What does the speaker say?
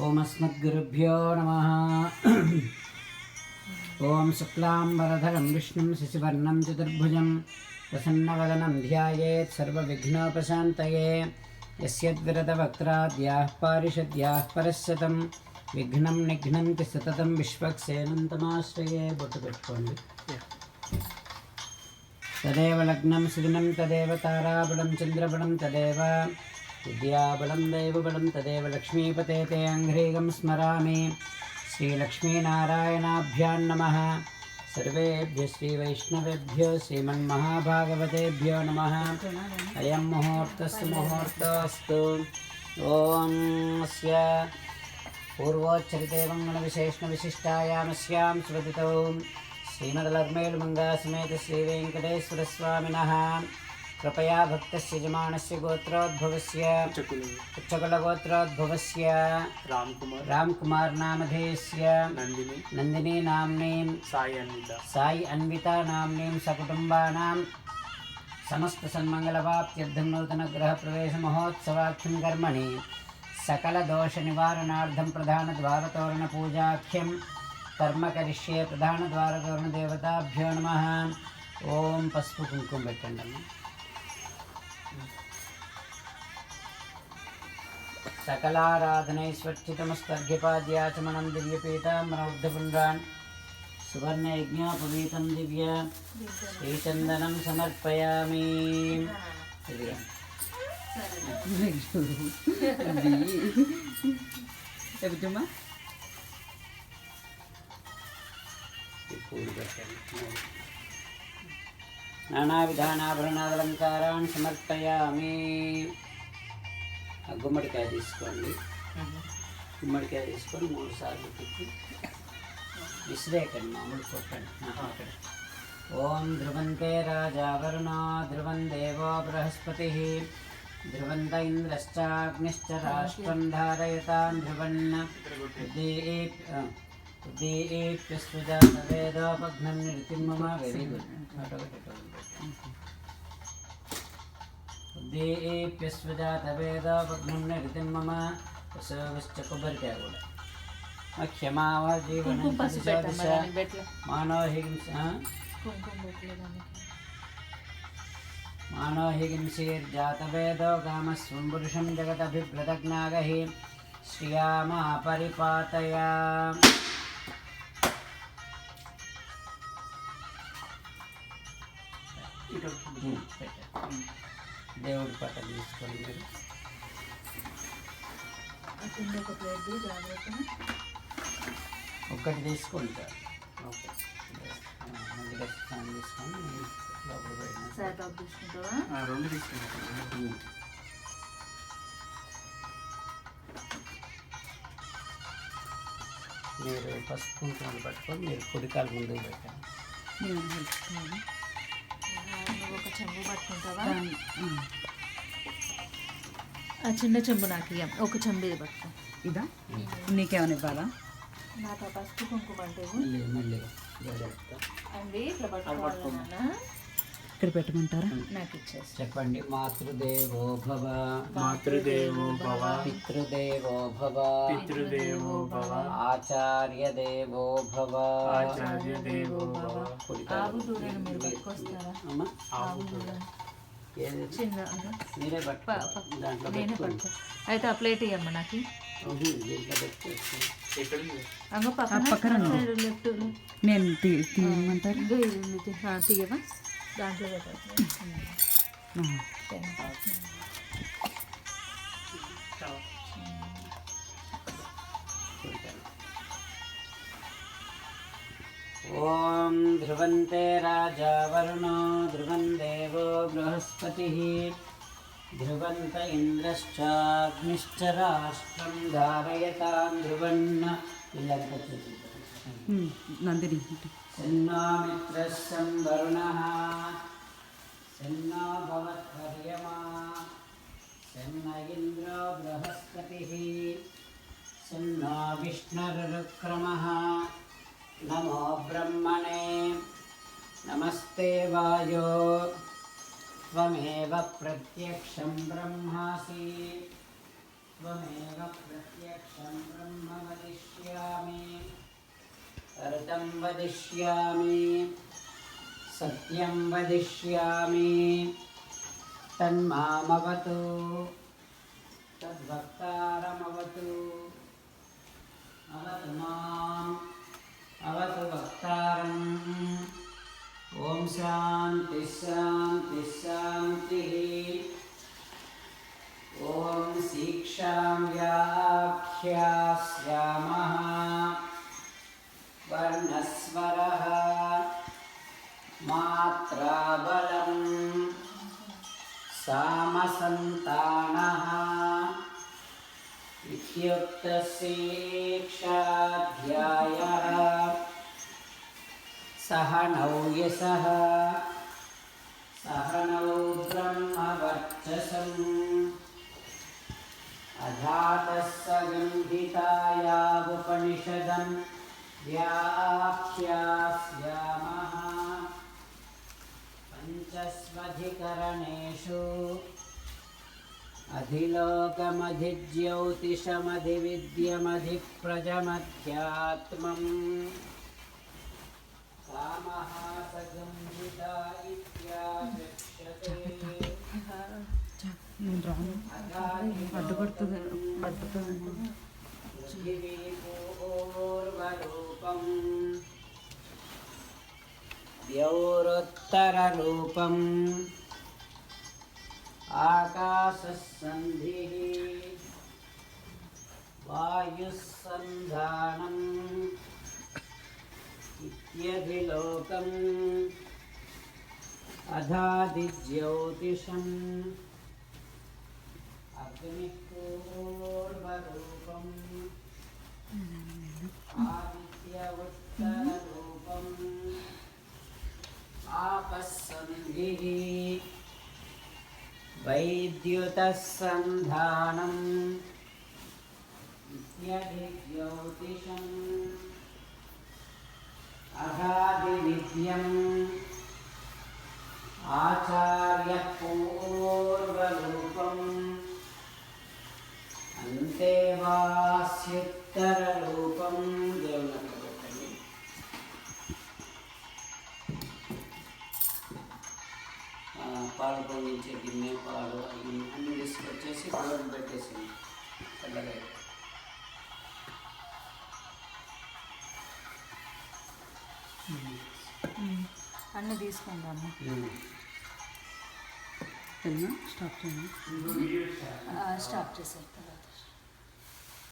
ఓం అస్మద్గురుభ్యో నమః. ఓం శుక్లాంబరధరం విష్ణుం శశివర్ణం చతుర్భుజం ప్రసన్నవదనం ధ్యాయేత్ సర్వవిఘ్నోపశాంతయే. యస్యద్విరతవక్త్రాద్యాః పారిషద్యాః పరస్యతం విఘ్నం నిఘ్నంతి సతతం విశ్వక్సేనం తమాశ్రయే. బొట్టు పెట్టుకోండి. తదేవ లగ్నం సుదినం తదేవ తారాబలం చంద్రబలం తదేవ విద్యాబలం దైవబలం తదేవ లక్ష్మీపతే తే అంఘ్రీగం స్మరామి. శ్రీలక్ష్మీనారాయణాభ్యాం నమః. సర్వేభ్యో శ్రీవైష్ణవేభ్యో శ్రీమన్మహాభాగవతేభ్యో నమః. అయం ముహూర్తస్సు ముహూర్తోస్తు. ఓం అస్య పూర్వోచ్చరితే మంగళవిశేషణవిశిష్టాయామస్యాం స్వదితో శ్రీమదలర్మేలుమంగా సమేత శ్రీవేంకటేశ్వరస్వామినः कृपया भक्तस्य यजमानस्य गोत्रोद्भवस्य उच्चकुलगोत्रोद्भवस्य रामकुमार नामधेयस्य नंदिनी नाम्नीं साई अन्विता नाम्नीं सकुटुम्बानां समस्त सन्मंगलवाप्त्यर्थं नूतनगृहप्रवेशमहोत्सवाख्यं कर्मणि सकलदोषनिवारणार्थं प्रधानद्वारतोरणपूजाख्यं कर्म करिष्ये. प्रधानद्वारतोरणदेवताभ्यो नमः. ओम पసుపు కుంకుమ పెట్టండి. सकलाराधनैश्वर्चितमस्तर्घ्यपाद्याचमनं दिव्यपीताम्बरौद्धपुण्ड्रान् सुवर्णयज्ञोपवीतं दिव्य श्रीचन्दनं समर्पयामि. నానావిధానాభరణాలంకారాన్ సమర్పయామి. గుమ్మడికాయ తీసుకోండి. గుమ్మడికాయ తీసుకొని 3 సార్లు తిప్పి విసిరేకండి. మామూలు కొట్టండి. ఓం ధ్రువంతే రాజా వరుణో ధ్రువం దేవో బృహస్పతి ధ్రువంత ఇంద్రశ్చాగ్నిశ్చ రాష్ట్రం ధారయతాం ధ్రువన్న ఉద్దీప్యస్వజాతవేదోపఘ్నం నిరుతిం మమ. Very good. ఉద్దీప్యస్వజాతవేదోపఘ్నం నిరుతిం మమ. పశువిశ్చ కొబ్బరికాయ కూడా. క్షమావ జీవన మానోహింసీర్జాతవేదో గామస్వం పురుషం జగదభిభ్రతజ్ఞాగహి శ్రియామా పరిపాతయా. దేవుడి పట్టం తీసుకోండి. ఒక్కటి తీసుకోండి సార్. ఓకే. తీసుకొని మీరు పసుపు కుంకుమలు పట్టుకొని మీరు కుడికాలు ముందుకు పెట్టండి. ఒక చెంబు పట్టుకుంటావా? ఆ చిన్న చెంబు నాకు ఇయ్యం. ఒక చెంబు ఇది పట్టుకో. ఇదా నీకేమైనా ఇవ్వాలా? నాకు ఆ పసుపు కుంకుమ అంటే అండి ఇట్లా పట్టుకోవాలన్నా ఇక్కడ పెట్టమంటారా? నాకు ఇచ్చేసి చెప్పండి. మాతృదేవో భవ మాతృదేవో భవ పితృదేవో భవ పితృదేవో భవ ఆచార్య దేవో భవ ఆచార్య దేవో భవ. ఆవు దూడను మీరు పట్టుకొస్తారా? అమ్మా ఆవు దూడను చిన్న మీరే దాంట్లో నేనే పట్టుకో. అయితే ఆ ప్లేట్ ఇవ్వమ్మా నాకు. దీంట్లో పెట్టుకోవచ్చు. అంగో పక్కన లెఫ్ట్ నేను తీయమంటారు. తీయవా? దాంట్లో పెట్టచ్చు. ఓం ధ్రువంతే రాజా వరుణో ధ్రువం దేవో బృహస్పతిః ధ్రువంత ఇంద్రశ్చాగ్నిశ్చ రాష్ట్రం ధారయతాం ధ్రువన్న. ఇల్లంతా నందిని సన్నో మిత్రः సం వరుణः సన్నో భవత్వర్యమా సన్న ఇంద్రో బృహస్పతిః సన్నో విష్ణురుక్రమः. నమో బ్రహ్మణే నమస్తే వాయో त्वमेव प्रत्यक्षं ब्रह्मासि त्वमेव प्रत्यक्षं ब्रह्म वदिष्यामि ऋतं वदिष्यामि सत्यं वदिष्यामि तन्मामवतु तद्वक्तारमवतु अवतु माम् अवतु वक्तारम् ॐ शान्तिः शान्तिः शान्तिः ॐ शिक्षां व्याख्यास्यामः वर्णस्वरः मात्राबलं सामसन्तानः इत्युक्तशिक्षाध्यायः सहनौ यशः सहनौ ब्रह्मवर्चसम् अजातः सगन्धितायावुपनिषदं व्याख्यास्यामः पञ्चस्वधिकरणेषु अधिलोकमधिज्योतिषमधिविद्यमधिप्रजमध्यात्मम् कामः सगन्धिता इत्याचक्षते నేను రాను అడ్డుపడుతుంది पृथिवीपूर्वरूपम् द्यौरुत्तररूपम् आकाशसन्धिः वायुस्सन्धानम् इत्यधिलोकम् अधादिज्योतिषम् अग्निपूर्वरूपम् आदित्यवुत्तररूपम् आपस्सन्धिः वैद्युतसन्धानम् इत्यधिज्योतिषम् अगाधिविद्यम् आचार्यपूर्वरूपम् अन्तेवास्युत्तररूपम् देवनकरूपम् పాలు పొంగించే గిన్నె పాలు అన్నీ తీసుకొచ్చేసి దూరం పెట్టేసింది చల్లగా అన్నీ తీసుకుందాము. స్టాప్ చేయండి స్టాప్ చేసేస్తాను.